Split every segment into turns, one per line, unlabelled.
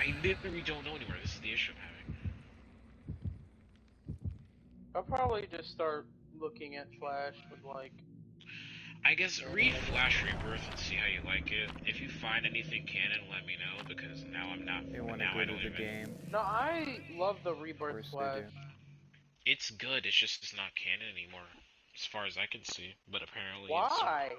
I literally don't know anymore. This is the issue I'm having.
I'll probably just start looking at Flash with like.
I guess read Flash Rebirth and see how you like it. If you find anything canon, let me know, because now I'm not.
They want to
Now
go
I
to
don't
the
even.
game.
No, I love the Rebirth
Of course they
Flash.
do.
It's good. It's just it's not canon anymore, as far as I can see. But apparently, in some.
Why?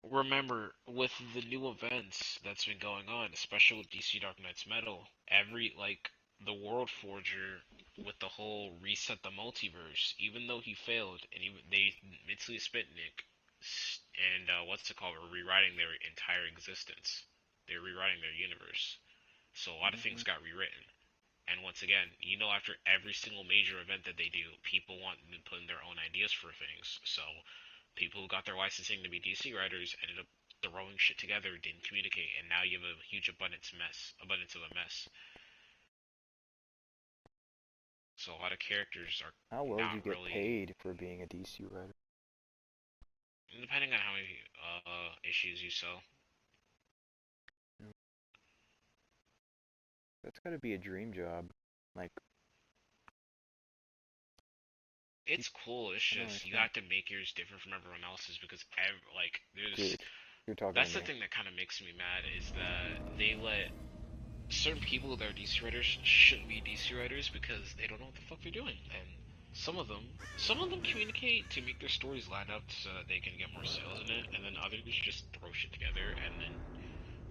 Remember, with the new events that's been going on, especially with DC Dark Knight's Metal, every like the World Forger with the whole reset the multiverse, even though he failed, and even they Mitsuya Spitnik and what's it called, were rewriting their entire existence. They're rewriting their universe. So a lot of things got rewritten. And once again, after every single major event that they do, people want to put in their own ideas for things. So people who got their licensing to be DC writers ended up throwing shit together, didn't communicate, and now you have a huge abundance of a mess. So a lot of characters are
How well do you
not
get
really,
paid for being a DC writer?
depending on how many issues you sell.
That's gotta be a dream job. Like,
It's cool. It's
I don't
just you
understand.
have to make yours different from everyone else's because there's.
Dude, you're talking
That's
to
the
me.
thing that kind of makes me mad is that they let certain people that are DC writers shouldn't be DC writers because they don't know what the fuck they're doing. And some of them communicate to make their stories line up so that they can get more sales in it, and then others just throw shit together and then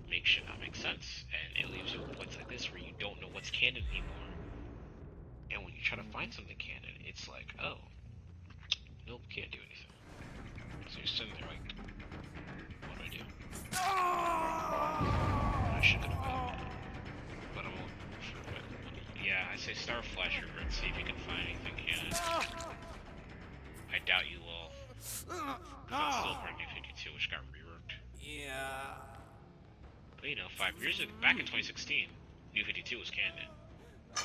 make shit not make sense. And it leaves you with points like this where you don't know what's canon anymore. And when you try to find something canon, it's like, oh, nope, can't do anything. So you're sitting there like, what do I do? I should go to bed, but I'm for it. Yeah, I say start Flash River and see if you can find anything canon. I doubt you will. That's still part of New 52, which got reworked.
Yeah.
But 5 years ago, back in 2016, New 52 was canon.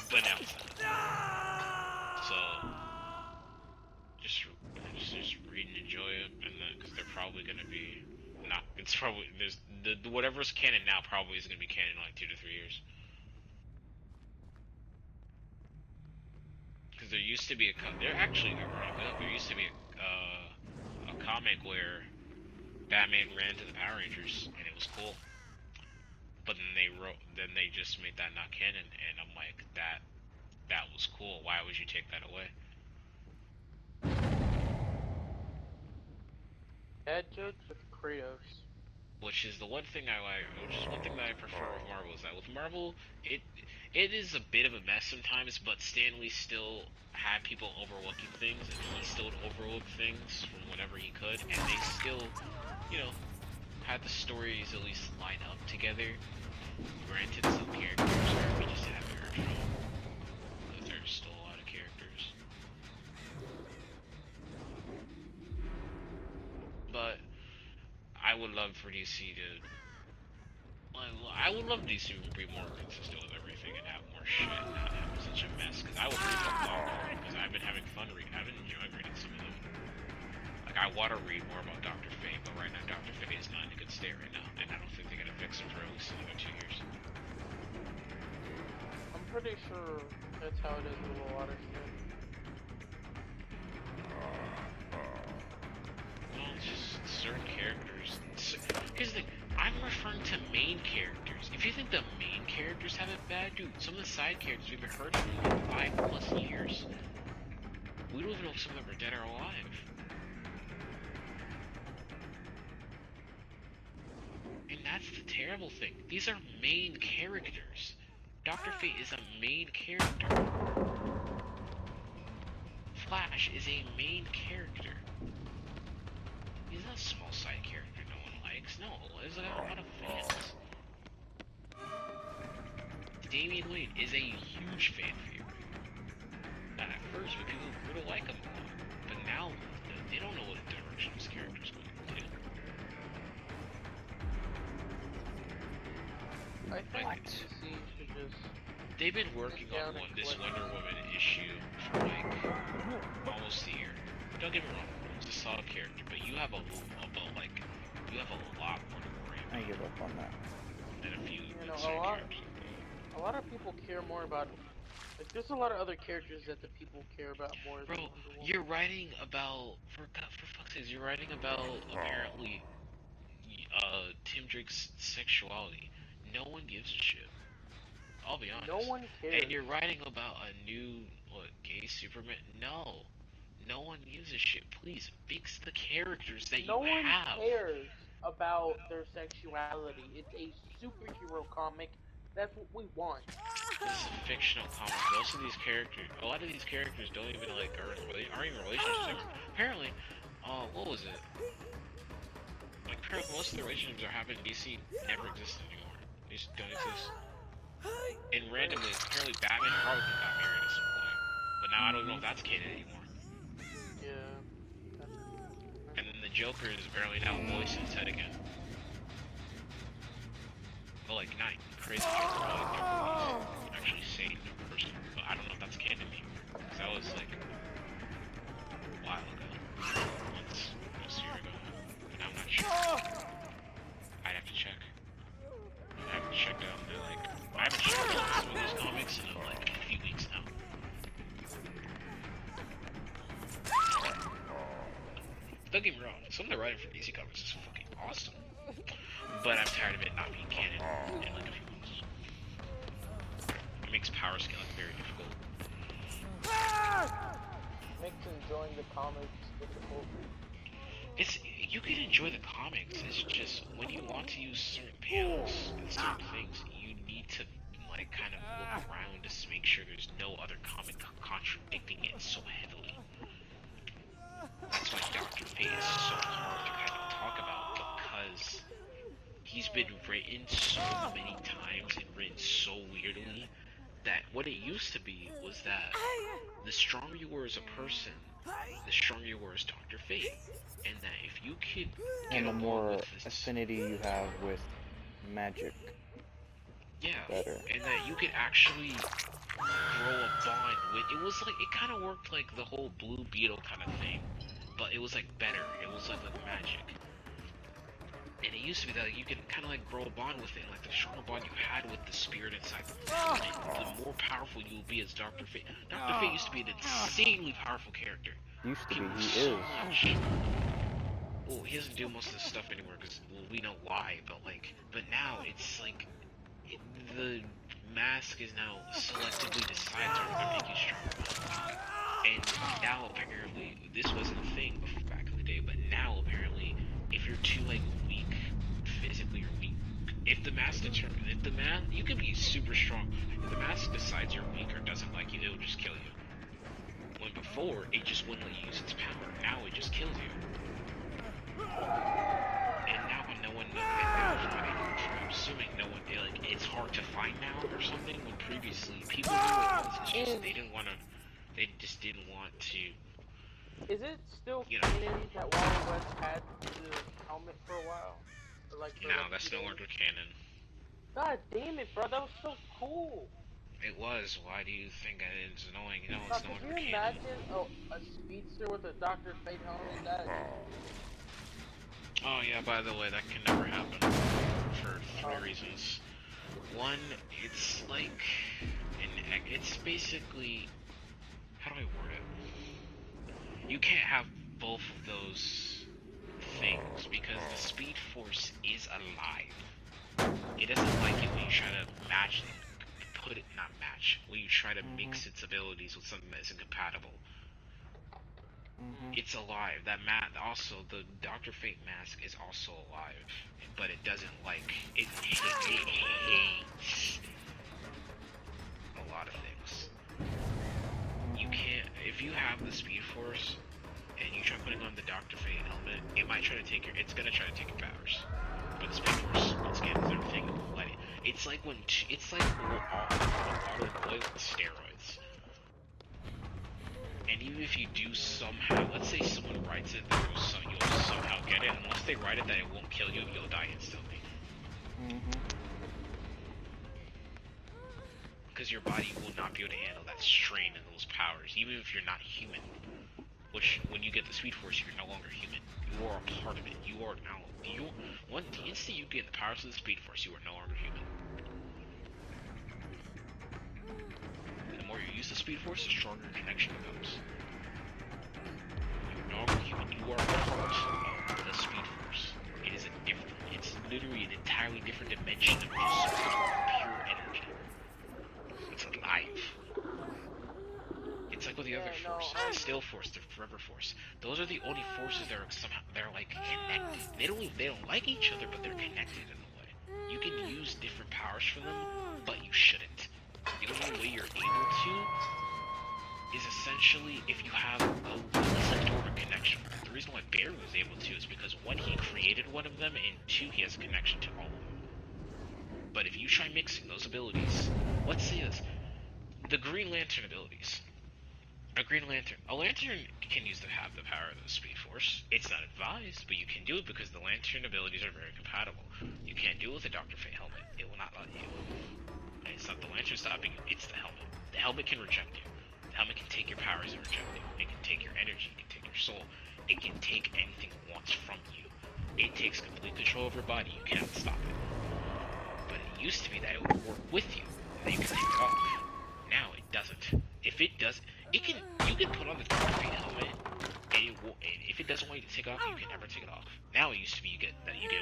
But now it's not. So, just read and enjoy it, and then, because they're probably gonna be, not, it's probably, whatever's canon now probably is gonna be canon in like 2 to 3 years. Because there used to be there actually, there used to be a comic where Batman ran to the Power Rangers, and it was cool. But then they just made that not canon, and I'm like, that was cool. Why would you take that away?
Dad jokes with Kratos.
Which is the one thing I like. Which is one thing that I prefer with Marvel is that with Marvel, it is a bit of a mess sometimes, but Stan Lee still had people overlooking things, and he still would overlook things from whenever he could, and they still, had the stories at least line up together. Granted, some characters we just haven't heard from, but there's still a lot of characters. But I would love for DC to. I would love DC to be more consistent with everything and have more shit, and not have such a mess. Because I would read them all, because I've been having fun reading. I've been enjoying reading some of them. Like I want to read more about Doctor Fate, but right now Doctor Fate is not in a good state right now, and I don't think they're gonna fix it for at least another 2 years.
I'm pretty sure that's how it is with a lot of shit.
Well, it's just certain characters. Here's the thing. I'm referring to main characters. If you think the main characters have it bad, dude, some of the side characters we've been heard from in 5+ years. We don't even know if some of them are dead or alive. And that's the terrible thing. These are main characters. Dr. Fate is a main character. Flash is a main character. He's not a small side character no one likes. No, there's a lot of fans. Damian Wayne is a huge fan favorite. Not at first, but people grew to like him a lot. But now, they don't know what direction this character's going to.
I think DC should just.
They've been working on this Wonder Woman issue for like almost a year. Don't get me wrong, it's a solid character, but you have a lot more to worry about.
I give up on that.
Than a few
a lot.
characters.
a lot of people care more about. Like, there's a lot of other characters that the people care about more than
Bro,
Wonder Woman.
you're writing about for fuck's sake, you're writing about apparently Tim Drake's sexuality. No one gives a shit. I'll be
No
honest.
one cares.
And you're writing about a new gay Superman? No. No one gives a shit. Please fix the characters that
No
you
one
have.
cares about their sexuality. It's a superhero comic. That's what we want.
This is a fictional comic. Most of these characters, a lot of these characters don't even like aren't even relationships. Apparently, what was it? Like apparently most of the relationships that happen in DC never exist anymore. They just don't exist. And randomly, apparently Batman and Harley Quinn got married at some point, but now I don't know if that's canon anymore.
Yeah.
And then the Joker is apparently now voicing his head again. But like not crazy Joker, but like Joker he's actually sane person. But I don't know if that's canon anymore. Cause that was like a while ago. Once, almost a year ago. But now I'm not sure. I'd have to check. I haven't checked out in like I haven't checked out some of these comics in like a few weeks now. Don't get me wrong, some of the writing for DC Comics is fucking awesome. But I'm tired of it not being canon in like a few months. It makes power scaling very difficult.
Makes enjoying the comics difficult.
It's you can enjoy the comics. It's just when you want to use certain panels and certain things, you need to like kind of look around to make sure there's no other comic contradicting it so heavily. That's why Dr. Fate is so hard to kind of talk about because he's been written so many times and written so weirdly that what it used to be was that the stronger you were as a person, the stronger you were as Dr. Fate. And that if you could get
And the
along
more
with this,
affinity you have with magic,
yeah,
better.
and that you could actually grow a bond with, it was like, it kind of worked like the whole Blue Beetle kind of thing, but it was like better, it was like magic. And it used to be that you could kind of like grow a bond with it, like the stronger bond you had with the spirit inside the planet, the more powerful you will be as Dr. Fate. Dr. Fate used to be an insanely powerful character.
Used to be, he
So
is.
much. Well, he doesn't do most of this stuff anymore because we know why, but like, but now it's like, the mask is now selectively decides whether to make you stronger. And now apparently, this wasn't a thing back in the day, but now apparently, if you're too like weak, physically or weak, if the mask you can be super strong, if the mask decides you're weak or doesn't like you, it'll just kill you. When before, it just wouldn't let you use its power, now it just kills you. And now no one knows, and now I'm assuming no one, like, it's hard to find now or something, when previously people knew it was, it's just they just didn't want to,
Is it still
you know,
canon that Wally West had the helmet for a while? Or like for
no,
like
that's
2
no
days?
longer canon.
God damn it, bro, that was so cool.
It was, why do you think it's annoying? No,
Now,
it's no
could
longer
you
canon.
imagine a speedster with a Dr. Fate helmet? That
Oh yeah, by the way, that can never happen, for 3 reasons. One, it's like, it's basically, how do I word it? You can't have both of those things because the Speed Force is alive. It doesn't like it when you try to match it, not match, when you try to mix its abilities with something that isn't compatible. It's alive. Also, the Dr. Fate mask is also alive, but it doesn't like, it hates a lot of things. You can't, if you have the Speed Force, and you try putting on the Dr. Fate helmet, it might try to take it's gonna try to take your powers. But the Speed Force, once again, is everything, let it. It's like when, it's like water boy with steroids. And even if you do somehow, let's say someone writes it that you'll somehow get it, unless they write it that it won't kill you, you'll die instantly. Because your body will not be able to handle that strain and those powers, even if you're not human. Which, when you get the Speed Force, you're no longer human. You are a part of it. You are now, the instant you get the powers of the Speed Force, you are no longer human. Speed Force, the stronger your connection becomes. You are part of the Speed Force. It is it's literally an entirely different dimension of just pure energy. It's alive. It's like with the other forces, the Still Force, the Forever Force. Those are the only forces that are somehow they're like connected. They don't like each other, but they're connected in a way. You can use different powers for them, but you shouldn't. The only way you're able to is essentially if you have at least a dormant connection. The reason why Bear was able to is because one, he created one of them, and two, he has a connection to all of them. But if you try mixing those abilities, let's say this, the Green Lantern abilities. A Lantern can have the power of the Speed Force. It's not advised, but you can do it because the Lantern abilities are very compatible. You can't do it with a Dr. Fate helmet. It will not let you. And it's not the Lantern stopping you, it's the helmet. The helmet can reject you. The helmet can take your powers and reject you. It can take your energy, it can take your soul. It can take anything it wants from you. It takes complete control of your body, you cannot stop it. But it used to be that it would work with you, and then you can take it off. Now it doesn't. If it does, you can put on the Dr. Fate helmet, and if it doesn't want you to take it off, you can never take it off. Now it used to be you get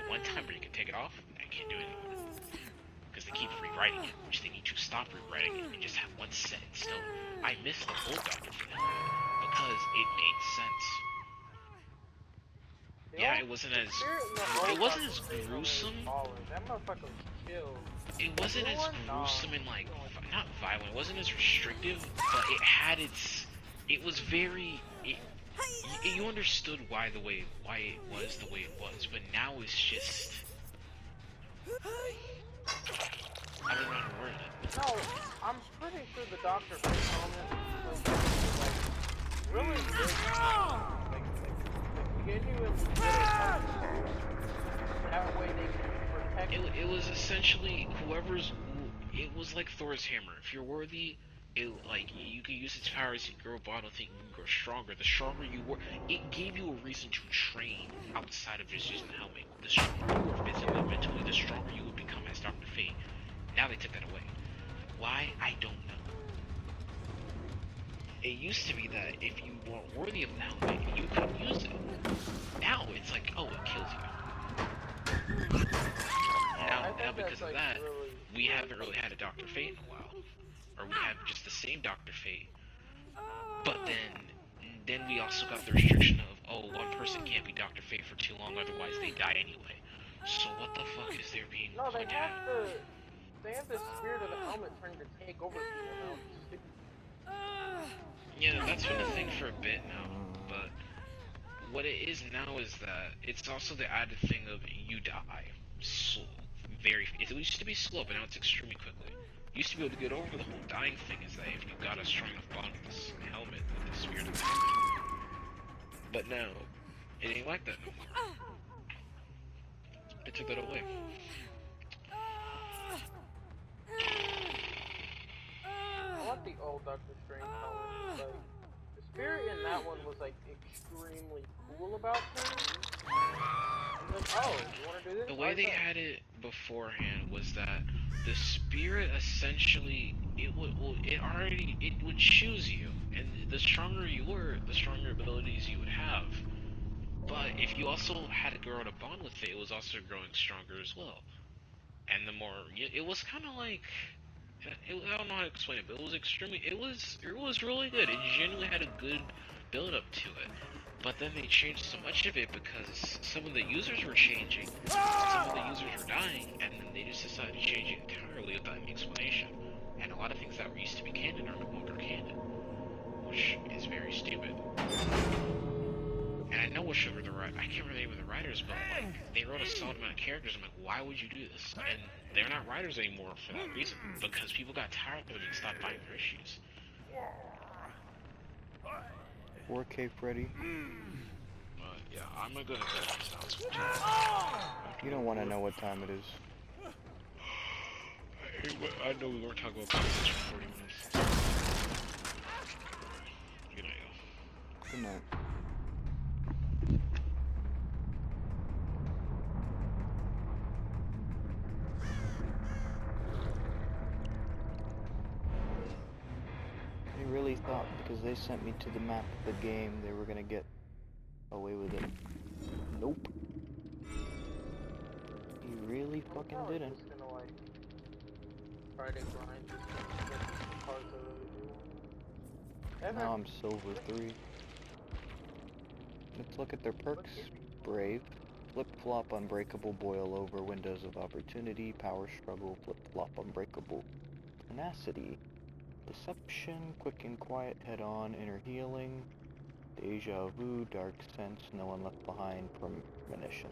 one time where you can take it off, and you can't do it anymore. Because they keep rewriting it, which they need to stop rewriting it and just have one set in stone. I miss the old Dr. Fate helmet, because it made sense. Yeah, it wasn't as gruesome.
That motherfucker was chill.
It wasn't as gruesome and like not violent. It wasn't as restrictive, but it had its. It was very. You understood why it was the way it was, but now it's just. I don't know how to word it.
No, I'm pretty sure the Dr. Fate helmet was really good. Genuinely good. That way they can protect.
It was essentially it was like Thor's hammer. If you're worthy, you can use its powers to grow a bond with it, you can grow stronger. The stronger you were, it gave you a reason to train outside of just using the helmet. The stronger you were physically and mentally, the stronger you would become as Dr. Fate. Now they took that away. Why? I don't know. It used to be that if you weren't worthy of the helmet, you could use it. Now it's like, oh, it kills you. Now because of that, we haven't really had a Dr. Fate in a while. Or we have just the same Dr. Fate. But then we also got the restriction of, oh, one person can't be Dr. Fate for too long, otherwise they die anyway. So what the fuck is there being
No,
put at?
they have the spirit of the helmet trying to take over people now.
Yeah, that's been a thing for a bit now, but what it is now is that it's also the added thing of you die. So it used to be slow, but now it's extremely quickly. You used to be able to get over the whole dying thing is that if you got a strong enough bond with this helmet, with the spirit of the helmet. But now, it ain't like that no more. It took that away.
I want the old Doctor Strange helmet. Like, the spirit in that one was like extremely cool about things. Like, oh, you want to do this?
The way they had it beforehand was that the spirit essentially it would choose you, and the stronger you were, the stronger abilities you would have. But if you also had a girl to bond with it, it was also growing stronger as well. And the more it was kind of like I don't know how to explain it, but it was really good. It genuinely had a good build up to it. But then they changed so much of it because some of the users were changing, some of the users were dying, and then they just decided to change it entirely without any explanation. And a lot of things that used to be canon are no longer canon, which is very stupid. And I know which were I can't remember the name of the writers, but like they wrote a solid amount of characters. I'm like, why would you do this? And they're not writers anymore for that reason, because people got tired of it and stopped buying their issues.
4K Freddy.
Yeah, I'm gonna go to bed now.
You don't want to know what time it is.
I know we weren't talking about politics for 40 minutes. Good night, y'all.
Good night. really thought because they sent me to the map of the game they were gonna get away with it. Nope. You really
I'm
fucking
probably
didn't.
just gonna like try to grind just to get the parts I really do want.
Now I'm silver 3. Let's look at their
Look
perks.
at
Brave. Flip-flop, unbreakable, boil over, windows of opportunity, power struggle, flip-flop, unbreakable, tenacity, deception, quick and quiet, head-on, inner healing, deja vu, dark sense, no one left behind, premonition.